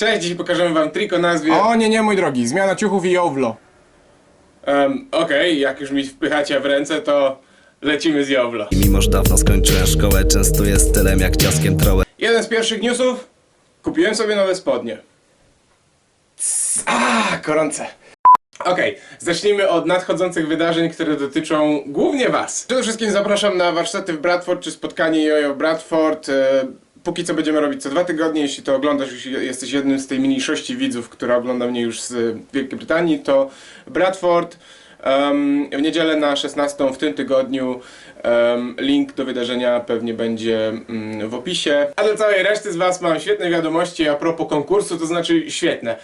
Cześć, dzisiaj pokażemy wam trik o nazwie... O nie, mój drogi, zmiana ciuchów i Jowlo. Okej, jak już mi wpychacie w ręce, to lecimy z Jowlo. Mimo że dawno skończyłem szkołę, częstuję stylem jak ciaskiem trołę. Jeden z pierwszych newsów. Kupiłem sobie nowe spodnie. Gorące. Okej, zacznijmy od nadchodzących wydarzeń, które dotyczą głównie was. Przede wszystkim zapraszam na warsztaty w Bradford, czy spotkanie Jojo Bradford. Póki co będziemy robić co 2 tygodnie. Jeśli to oglądasz, jeśli jesteś jednym z tej mniejszości widzów, która ogląda mnie już z Wielkiej Brytanii, to Bradford. W niedzielę na 16 w tym tygodniu. Link do wydarzenia pewnie będzie w opisie. A dla całej reszty z was mam świetne wiadomości a propos konkursu, to znaczy świetne.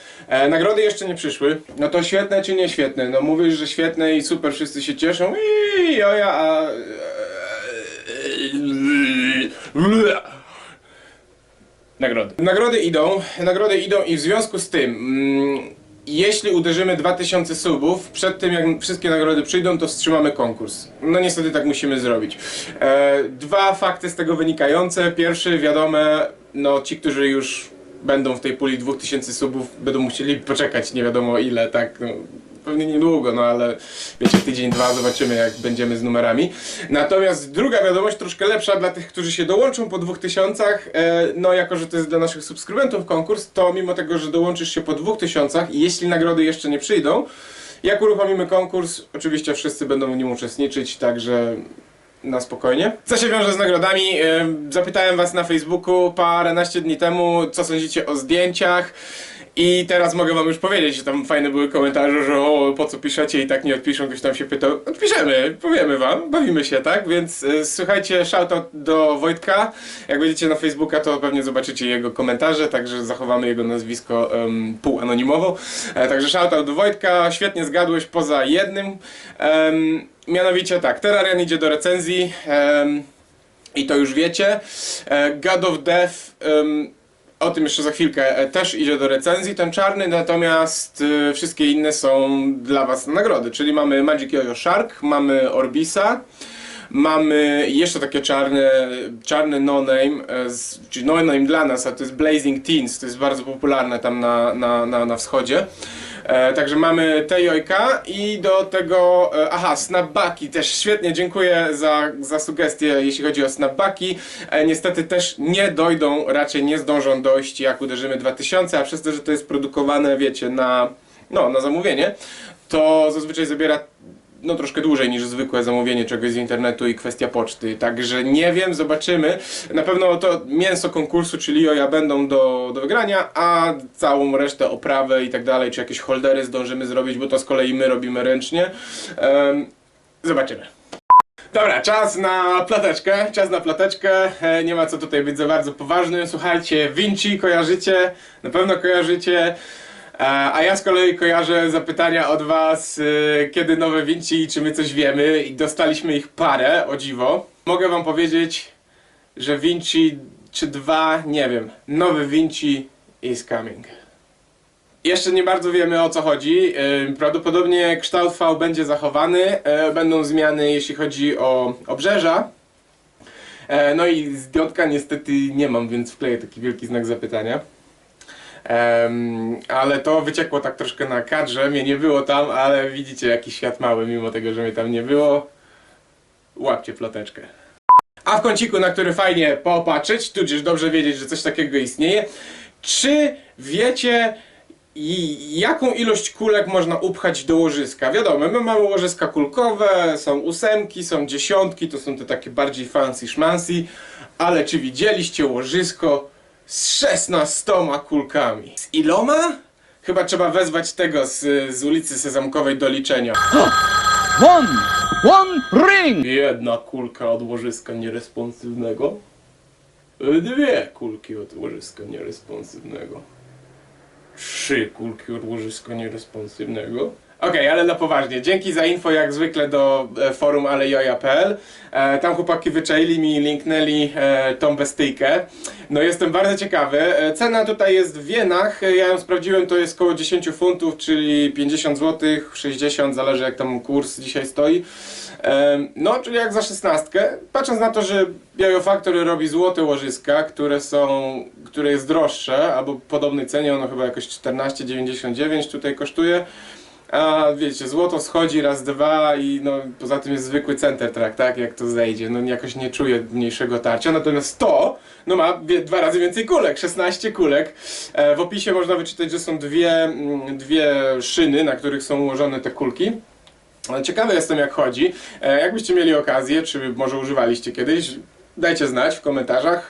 Nagrody jeszcze nie przyszły. No to świetne czy nie świetne? No mówisz, że świetne i super, wszyscy się cieszą. I joja, a... Nagrody idą i w związku z tym jeśli uderzymy 2000 subów, przed tym jak wszystkie nagrody przyjdą, to wstrzymamy konkurs. No niestety tak musimy zrobić. Dwa fakty z tego wynikające. Pierwszy, wiadome, no ci, którzy już będą w tej puli 2000 subów, będą musieli poczekać nie wiadomo ile, tak? No, pewnie niedługo, no ale wiecie, tydzień, dwa, zobaczymy jak będziemy z numerami. Natomiast druga wiadomość, troszkę lepsza dla tych, którzy się dołączą po 2000, no jako, że to jest dla naszych subskrybentów konkurs, to mimo tego, że dołączysz się po 2000 i jeśli nagrody jeszcze nie przyjdą, jak uruchomimy konkurs, oczywiście wszyscy będą w nim uczestniczyć, także na spokojnie. Co się wiąże z nagrodami? Zapytałem was na Facebooku paręnaście dni temu, co sądzicie o zdjęciach. I teraz mogę wam już powiedzieć, że tam fajne były komentarze, że o, po co piszecie i tak nie odpiszą, ktoś tam się pytał. Odpiszemy, powiemy wam, bawimy się, tak? Więc słuchajcie, shoutout do Wojtka. Jak będziecie na Facebooka, to pewnie zobaczycie jego komentarze, także zachowamy jego nazwisko półanonimowo. Także shoutout do Wojtka, świetnie zgadłeś poza jednym. Mianowicie tak, Terrarian idzie do recenzji i to już wiecie. God of Death... o tym jeszcze za chwilkę, też idzie do recenzji ten czarny, natomiast wszystkie inne są dla was nagrody, czyli mamy Magic Yo-Yo Shark, mamy Orbisa, mamy jeszcze takie czarne no-name, czyli no-name dla nas, a to jest Blazing Teens, to jest bardzo popularne tam na wschodzie. Także mamy te jojka i do tego, snapbacki też świetnie, dziękuję za sugestie jeśli chodzi o snapbacki. Niestety też nie dojdą, raczej nie zdążą dojść jak uderzymy 2000, a przez to, że to jest produkowane, wiecie, na zamówienie, to zazwyczaj zabiera troszkę dłużej niż zwykłe zamówienie czegoś z internetu i kwestia poczty, także nie wiem, zobaczymy. Na pewno to mięso konkursu, czyli joja będą do wygrania, a całą resztę, oprawę i tak dalej, czy jakieś holdery zdążymy zrobić, bo to z kolei my robimy ręcznie. Zobaczymy. Dobra, czas na plateczkę, nie ma co tutaj być za bardzo poważnym. Słuchajcie, Vinci kojarzycie, na pewno kojarzycie. A ja z kolei kojarzę zapytania od was, kiedy nowe Vinci i czy my coś wiemy, i dostaliśmy ich parę, o dziwo. Mogę wam powiedzieć, że Vinci czy 2, nie wiem, nowy Vinci is coming. Jeszcze nie bardzo wiemy o co chodzi, prawdopodobnie kształt V będzie zachowany, będą zmiany jeśli chodzi o obrzeża. No i zdjątka niestety nie mam, więc wkleję taki wielki znak zapytania. Ale to wyciekło tak troszkę na kadrze, mnie nie było tam, ale widzicie jaki świat mały, mimo tego, że mnie tam nie było. Łapcie ploteczkę. A w kąciku, na który fajnie popatrzeć, tudzież dobrze wiedzieć, że coś takiego istnieje. Czy wiecie, jaką ilość kulek można upchać do łożyska? Wiadomo, my mamy łożyska kulkowe, są 8, są 10, to są te takie bardziej fancy szmancy, ale czy widzieliście łożysko z 16 kulkami? Z iloma? Chyba trzeba wezwać tego z ulicy Sezamkowej do liczenia. One ring! Jedna kulka od łożyska nieresponsywnego. 2 kulki od łożyska nieresponsywnego. 3 kulki od łożyska nieresponsywnego. Okej, ale na poważnie. Dzięki za info jak zwykle do forum alejoja.pl. Tam chłopaki wyczaili mi, linknęli tą bestyjkę. No jestem bardzo ciekawy. Cena tutaj jest w jenach. Ja ją sprawdziłem, to jest około 10 funtów, czyli 50 zł, 60, zależy jak tam kurs dzisiaj stoi. No, czyli jak za 16. Patrząc na to, że Jojo Factory robi złote łożyska, które jest droższe, albo w podobnej cenie, ono chyba jakoś 14,99 tutaj kosztuje. A wiecie, złoto schodzi raz, dwa i no poza tym jest zwykły center track, tak? Jak to zejdzie, no jakoś nie czuję mniejszego tarcia, natomiast to, no ma 2 razy więcej kulek, 16 kulek. W opisie można wyczytać, że są dwie szyny, na których są ułożone te kulki. Ciekawy jestem, jak chodzi. Jakbyście mieli okazję, czy może używaliście kiedyś, dajcie znać w komentarzach.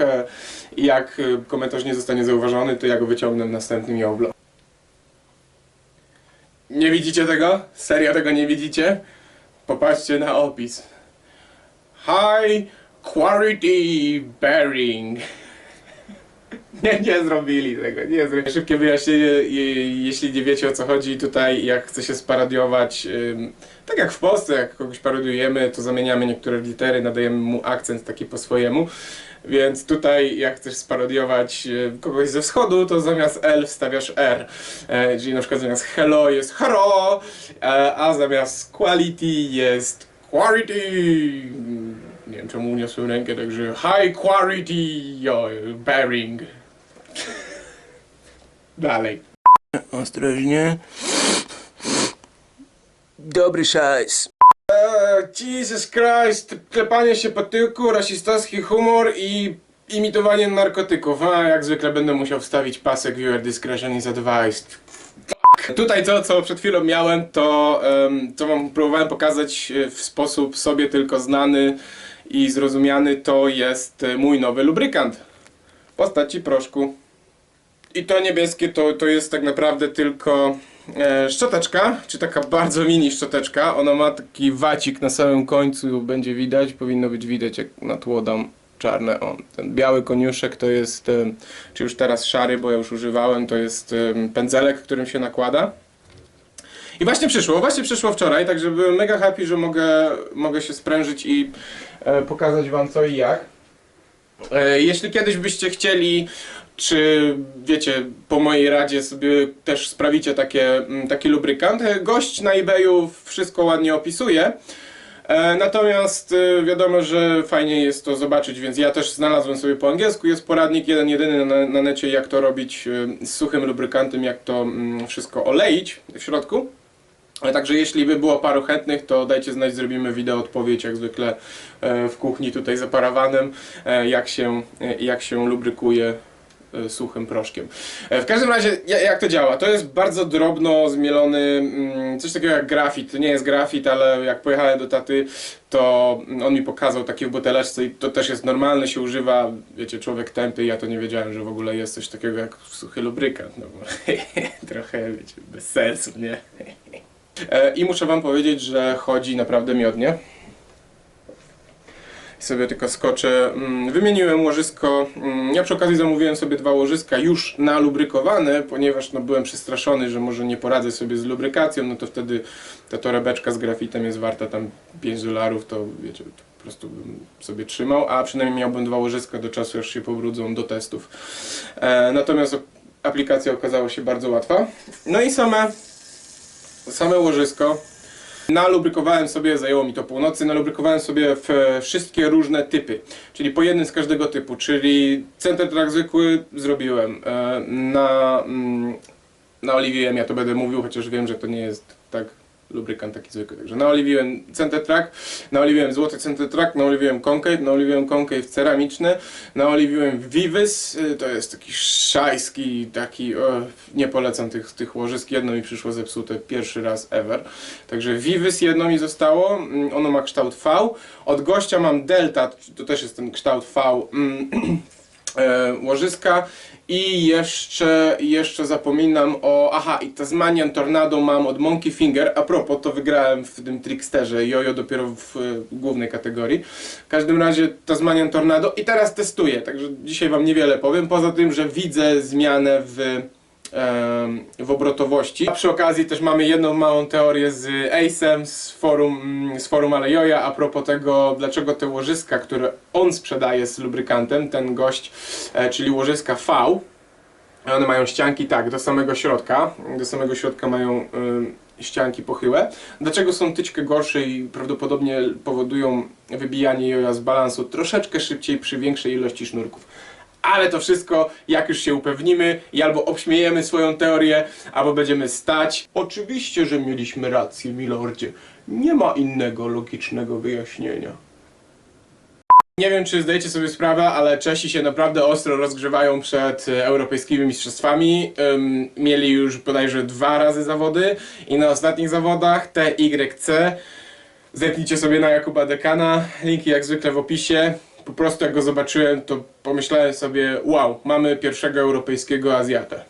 Jak komentarz nie zostanie zauważony, to ja go wyciągnę w następnym Jowlo. Nie widzicie tego? Serio tego nie widzicie? Popatrzcie na opis. High quality bearing. Nie zrobili tego, nie zrobili. Szybkie wyjaśnienie, jeśli nie wiecie, o co chodzi tutaj, jak chce się sparodiować, tak jak w Polsce, jak kogoś parodiujemy, to zamieniamy niektóre litery, nadajemy mu akcent taki po swojemu. Więc tutaj, jak chcesz sparodiować kogoś ze wschodu, to zamiast L wstawiasz R. Czyli na przykład zamiast hello jest hello, a zamiast quality jest quality. Nie wiem, czemu uniosłem rękę, także high quality bearing. Dalej. Ostrożnie. Dobry szajs. Jesus Christ, klepanie się po tyłku, rasistowski humor i imitowanie narkotyków. A jak zwykle będę musiał wstawić pasek viewer discretion is advised. Tutaj to, co przed chwilą miałem, to co wam próbowałem pokazać w sposób sobie tylko znany i zrozumiany, to jest mój nowy lubrykant w postaci proszku. I to niebieskie to jest tak naprawdę tylko szczoteczka, czy taka bardzo mini szczoteczka. Ona ma taki wacik na samym końcu, będzie widać, powinno być widać, jak na tło dam czarne. O, ten biały koniuszek to jest, czy już teraz szary, bo ja już używałem, to jest pędzelek, którym się nakłada. I właśnie przyszło wczoraj, także byłem mega happy, że mogę się sprężyć i pokazać wam co i jak. Jeśli kiedyś byście chcieli, czy wiecie, po mojej radzie sobie też sprawicie taki lubrykant, gość na eBayu wszystko ładnie opisuje. Natomiast wiadomo, że fajnie jest to zobaczyć, więc ja też znalazłem sobie po angielsku, jest poradnik jeden jedyny na necie, jak to robić z suchym lubrykantem, jak to wszystko oleić w środku. Także jeśli by było paru chętnych, to dajcie znać, zrobimy wideo odpowiedź jak zwykle w kuchni tutaj za parawanem, jak się lubrykuje suchym proszkiem. W każdym razie, jak to działa? To jest bardzo drobno zmielony, coś takiego jak grafit. To nie jest grafit, ale jak pojechałem do taty, to on mi pokazał takie w buteleczce i to też jest normalne, się używa, wiecie, człowiek tępy, ja to nie wiedziałem, że w ogóle jest coś takiego jak suchy lubrykant, no bo trochę, wiecie, bez sensu, nie? I muszę wam powiedzieć, że chodzi naprawdę miodnie. Sobie tylko skoczę. Wymieniłem łożysko. Ja przy okazji zamówiłem sobie 2 łożyska już nalubrykowane, ponieważ no, byłem przestraszony, że może nie poradzę sobie z lubrykacją, no to wtedy ta torebeczka z grafitem jest warta tam $5, to wiecie, to po prostu bym sobie trzymał, a przynajmniej miałbym 2 łożyska do czasu, aż się pobrudzą do testów. Natomiast aplikacja okazała się bardzo łatwa. No i same łożysko. Nalubrykowałem sobie, zajęło mi to północy, nalubrykowałem sobie wszystkie różne typy, czyli po jednym z każdego typu, czyli center track zwykły zrobiłem, naoliwiłem, ja to będę mówił, chociaż wiem, że to nie jest tak lubrykant taki zwykły, także naoliwiłem center track, naoliwiłem złoty center track, naoliwiłem concave ceramiczny, naoliwiłem Vivus, to jest taki szajski, taki, nie polecam tych łożysk, jedno mi przyszło zepsute pierwszy raz ever, także Vivus jedno mi zostało, ono ma kształt V, od gościa mam Delta, to też jest ten kształt V, łożyska i jeszcze zapominam i Tasmanian Tornado mam od Monkey Finger. A propos, to wygrałem w tym Tricksterze jojo dopiero w głównej kategorii. W każdym razie Tasmanian Tornado i teraz testuję, także dzisiaj wam niewiele powiem, poza tym, że widzę zmianę w obrotowości. A przy okazji też mamy jedną małą teorię z Ace'em z forum Alejoja a propos tego, dlaczego te łożyska, które on sprzedaje z lubrykantem, ten gość, czyli łożyska V, one mają ścianki tak, do samego środka mają ścianki pochyłe. Dlaczego są tyczkę gorsze i prawdopodobnie powodują wybijanie joja z balansu troszeczkę szybciej przy większej ilości sznurków. Ale to wszystko, jak już się upewnimy i albo obśmiejemy swoją teorię, albo będziemy stać. Oczywiście, że mieliśmy rację, milordzie. Nie ma innego logicznego wyjaśnienia. Nie wiem, czy zdajecie sobie sprawę, ale Czesi się naprawdę ostro rozgrzewają przed europejskimi mistrzostwami. Mieli już bodajże 2 razy zawody i na ostatnich zawodach TYC. Zerknijcie sobie na Jakuba Dekana, linki jak zwykle w opisie. Po prostu jak go zobaczyłem, to pomyślałem sobie, wow, mamy pierwszego europejskiego Azjatę.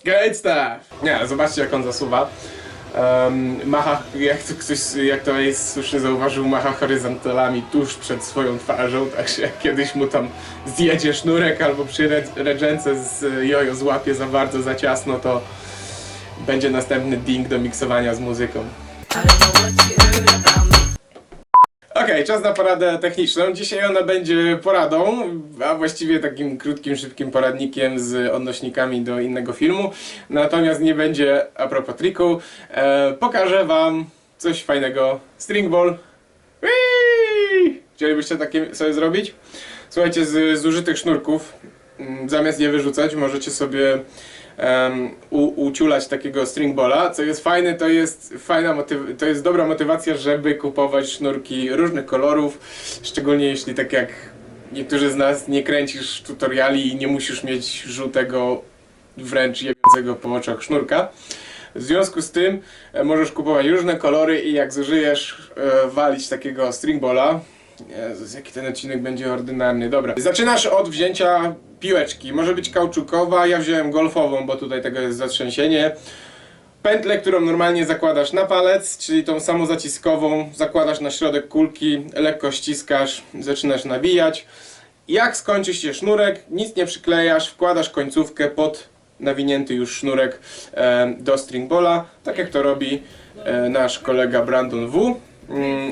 Great stuff! Nie, zobaczcie jak on zasuwa. Macha, jak to jest słusznie zauważył, macha horyzontalami tuż przed swoją twarzą, także jak kiedyś mu tam zjedzie sznurek albo przy regence z jojo złapie za bardzo, za ciasno, to będzie następny ding do miksowania z muzyką. Okej, czas na poradę techniczną. Dzisiaj ona będzie poradą, a właściwie takim krótkim, szybkim poradnikiem z odnośnikami do innego filmu. Natomiast nie będzie a propos triku. Pokażę wam coś fajnego. String ball. Whee! Chcielibyście takie sobie zrobić? Słuchajcie, z zużytych sznurków, zamiast je wyrzucać, możecie sobie uciulać takiego string balla. Co jest fajne, to jest dobra motywacja, żeby kupować sznurki różnych kolorów, szczególnie jeśli tak jak niektórzy z nas nie kręcisz tutoriali i nie musisz mieć żółtego, wręcz jebającego po oczach sznurka. W związku z tym możesz kupować różne kolory i jak zużyjesz, walić takiego string balla. Jezus, jaki ten odcinek będzie ordynarny. Dobra. Zaczynasz od wzięcia piłeczki. Może być kauczukowa, ja wziąłem golfową, bo tutaj tego jest zatrzęsienie. Pętlę, którą normalnie zakładasz na palec, czyli tą samozaciskową, zakładasz na środek kulki, lekko ściskasz, zaczynasz nawijać. Jak skończy się sznurek, nic nie przyklejasz, wkładasz końcówkę pod nawinięty już sznurek do string balla, tak jak to robi nasz kolega Brandon W.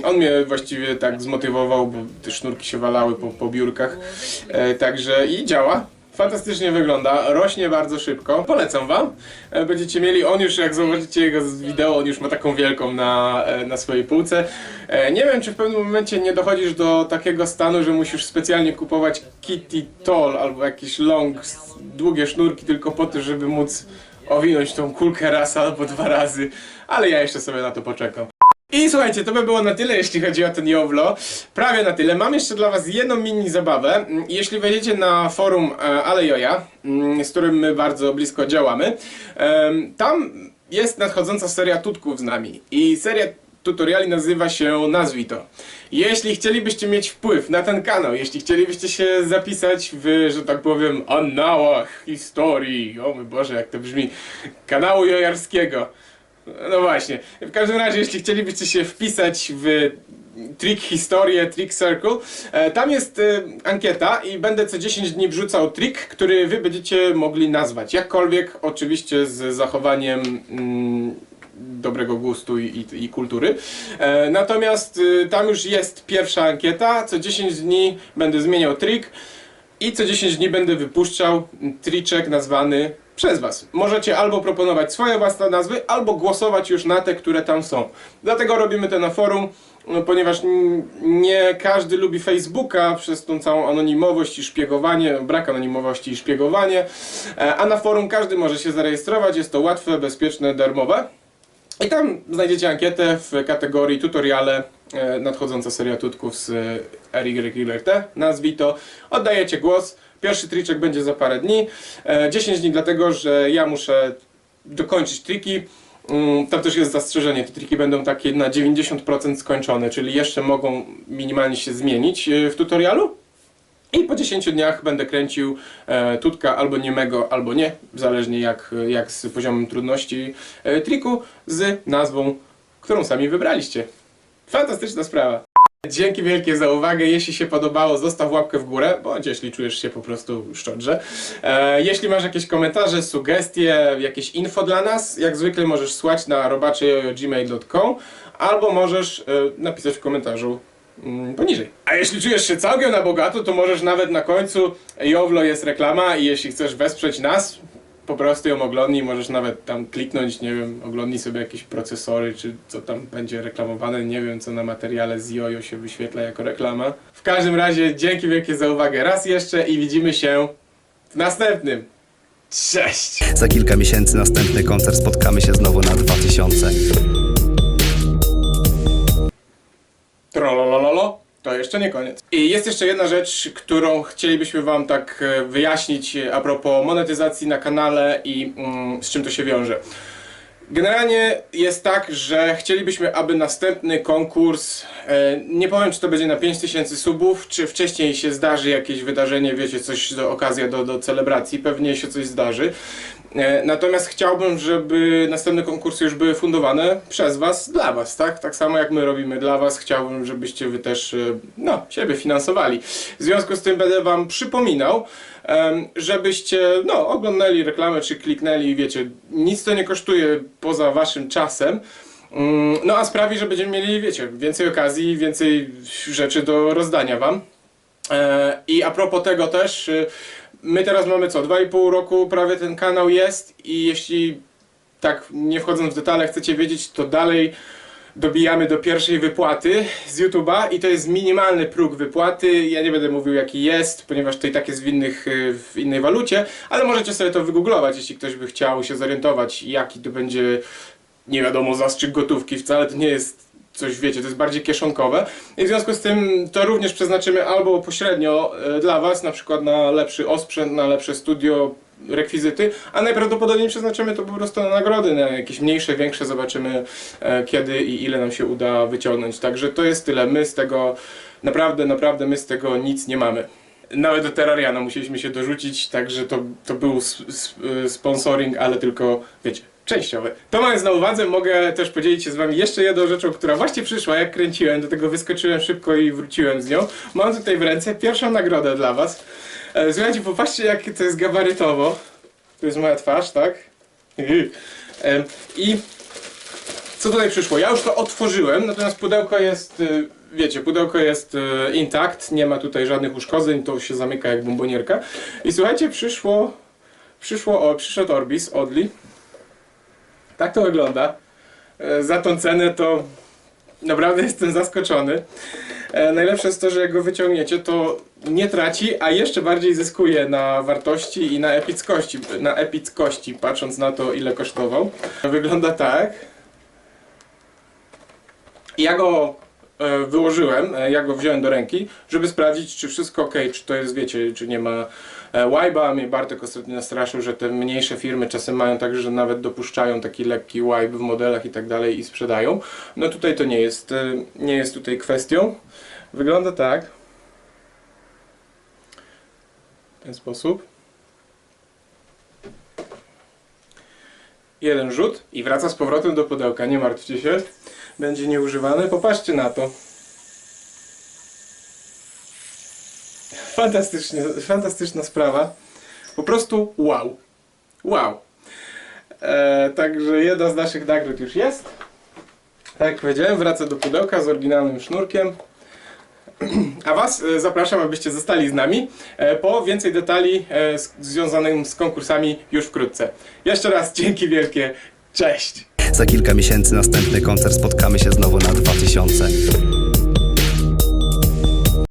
On mnie właściwie tak zmotywował, bo te sznurki się walały po biurkach, także i działa. Fantastycznie wygląda, rośnie bardzo szybko. Polecam wam. Będziecie mieli, on już jak zobaczycie jego wideo, on już ma taką wielką na swojej półce. Nie wiem, czy w pewnym momencie nie dochodzisz do takiego stanu, że musisz specjalnie kupować kitty tall albo jakieś long, długie sznurki tylko po to, żeby móc owinąć tą kulkę raz albo 2 razy, ale ja jeszcze sobie na to poczekam. I słuchajcie, to by było na tyle, jeśli chodzi o ten Jowlo. Prawie na tyle. Mam jeszcze dla was jedną mini zabawę. Jeśli wejdziecie na forum Alejoja, z którym my bardzo blisko działamy, tam jest nadchodząca seria tutków z nami. I seria tutoriali nazywa się Nazwij to. Jeśli chcielibyście mieć wpływ na ten kanał, jeśli chcielibyście się zapisać w, że tak powiem, annałach historii, o mój Boże, jak to brzmi, kanału jojarskiego. No właśnie, w każdym razie, jeśli chcielibyście się wpisać w Trick Historię, Trick Circle, tam jest ankieta i będę co 10 dni wrzucał trik, który wy będziecie mogli nazwać. Jakkolwiek, oczywiście z zachowaniem dobrego gustu i kultury. Natomiast tam już jest pierwsza ankieta, co 10 dni będę zmieniał trik i co 10 dni będę wypuszczał triczek nazwany przez was. Możecie albo proponować swoje własne nazwy, albo głosować już na te, które tam są. Dlatego robimy to na forum, ponieważ nie każdy lubi Facebooka przez tą całą anonimowość i szpiegowanie, brak anonimowości i szpiegowanie, a na forum każdy może się zarejestrować, jest to łatwe, bezpieczne, darmowe. I tam znajdziecie ankietę w kategorii tutoriale, nadchodząca seria tutków z RYT, nazwij to, oddajecie głos. Pierwszy triczek będzie za parę dni, 10 dni dlatego, że ja muszę dokończyć triki. Tam też jest zastrzeżenie, te triki będą takie na 90% skończone, czyli jeszcze mogą minimalnie się zmienić w tutorialu. I po 10 dniach będę kręcił tutka albo niemego, albo nie, zależnie jak z poziomem trudności triku, z nazwą, którą sami wybraliście. Fantastyczna sprawa. Dzięki wielkie za uwagę, jeśli się podobało, zostaw łapkę w górę, bądź jeśli czujesz się po prostu szczodrze. Jeśli masz jakieś komentarze, sugestie, jakieś info dla nas, jak zwykle możesz słać na robaczejojo@gmail.com albo możesz napisać w komentarzu poniżej. A jeśli czujesz się całkiem na bogato, to możesz nawet na końcu Jowlo jest reklama i jeśli chcesz wesprzeć nas, po prostu ją oglądnij, możesz nawet tam kliknąć, nie wiem, oglądnij sobie jakieś procesory, czy co tam będzie reklamowane, nie wiem, co na materiale z Jojo się wyświetla jako reklama. W każdym razie dzięki wielkie za uwagę raz jeszcze i widzimy się w następnym. Cześć! Za kilka miesięcy następny koncert, spotkamy się znowu na 2000. Trollololo, to jeszcze nie koniec. I jest jeszcze jedna rzecz, którą chcielibyśmy wam tak wyjaśnić a propos monetyzacji na kanale i z czym to się wiąże. Generalnie jest tak, że chcielibyśmy, aby następny konkurs, nie powiem czy to będzie na 5000 subów, czy wcześniej się zdarzy jakieś wydarzenie, wiecie, coś do okazja do celebracji, pewnie się coś zdarzy. Natomiast chciałbym, żeby następne konkursy już były fundowane przez was, dla was, tak? Tak samo jak my robimy dla was, chciałbym, żebyście wy też, no, siebie finansowali. W związku z tym będę wam przypominał, żebyście, no, oglądali reklamę, czy kliknęli, wiecie, nic to nie kosztuje poza waszym czasem. No a sprawi, że będziemy mieli, wiecie, więcej okazji, więcej rzeczy do rozdania wam. I a propos tego też, my teraz mamy co, 2,5 roku prawie ten kanał jest i jeśli tak nie wchodząc w detale chcecie wiedzieć, to dalej dobijamy do pierwszej wypłaty z YouTube'a i to jest minimalny próg wypłaty. Ja nie będę mówił jaki jest, ponieważ to i tak jest w innej walucie, ale możecie sobie to wygooglować, jeśli ktoś by chciał się zorientować, jaki to będzie, nie wiadomo, zastrzyk gotówki. Wcale to nie jest coś, wiecie, to jest bardziej kieszonkowe i w związku z tym to również przeznaczymy albo pośrednio dla was, na przykład na lepszy osprzęt, na lepsze studio, rekwizyty, a najprawdopodobniej przeznaczymy to po prostu na nagrody, na jakieś mniejsze, większe, zobaczymy kiedy i ile nam się uda wyciągnąć. Także to jest tyle, my z tego, naprawdę my z tego nic nie mamy. Nawet do Terrariana musieliśmy się dorzucić, także to był sponsoring, ale tylko, wiecie, częściowy. To mając na uwadze, mogę też podzielić się z wami jeszcze jedną rzeczą, która właśnie przyszła, jak kręciłem, do tego wyskoczyłem szybko i wróciłem z nią. Mam tutaj w ręce pierwszą nagrodę dla was. Słuchajcie, popatrzcie jakie to jest gabarytowo. To jest moja twarz, tak? I co tutaj przyszło? Ja już to otworzyłem, natomiast pudełko jest, wiecie, pudełko jest intakt, nie ma tutaj żadnych uszkodzeń, to się zamyka jak bombonierka. I słuchajcie, przyszedł Orbis, Oddly. Tak to wygląda. Za tą cenę to naprawdę jestem zaskoczony. Najlepsze jest to, że jak go wyciągniecie, to nie traci, a jeszcze bardziej zyskuje na wartości i na epickości, patrząc na to, ile kosztował. Wygląda tak. Ja go wyłożyłem, ja go wziąłem do ręki, żeby sprawdzić, czy wszystko ok, czy to jest, wiecie, czy nie ma wipe'a. Mnie Bartek ostatnio nastraszył, że te mniejsze firmy czasem mają tak, że nawet dopuszczają taki lekki wipe w modelach i tak dalej i sprzedają. No tutaj to nie jest tutaj kwestią. Wygląda tak. W ten sposób. Jeden rzut i wraca z powrotem do pudełka, nie martwcie się. Będzie nieużywany. Popatrzcie na to. Fantastyczna sprawa. Po prostu wow. Wow. Także jedna z naszych nagród już jest. Tak jak powiedziałem, wraca do pudełka z oryginalnym sznurkiem. A was zapraszam, abyście zostali z nami po więcej detali związanych z konkursami już wkrótce. Jeszcze raz dzięki wielkie. Cześć! Za kilka miesięcy następny koncert, spotkamy się znowu na 2000.